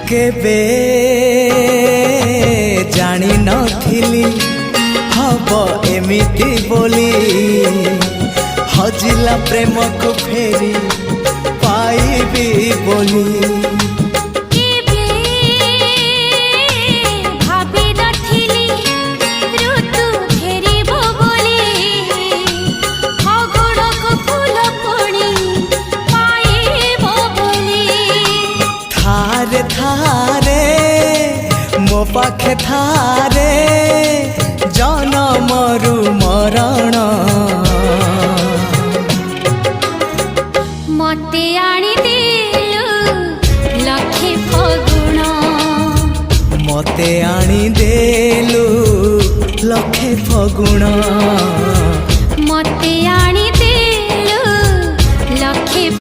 केबे जानी नथिली हब एमिति बोली हजिला प्रेम को फेरी पाइबी बोली मो पाखे थारे जनमरु मरण मते आनी देलु लखे फगुण मते आनी देलु लखे फगुण।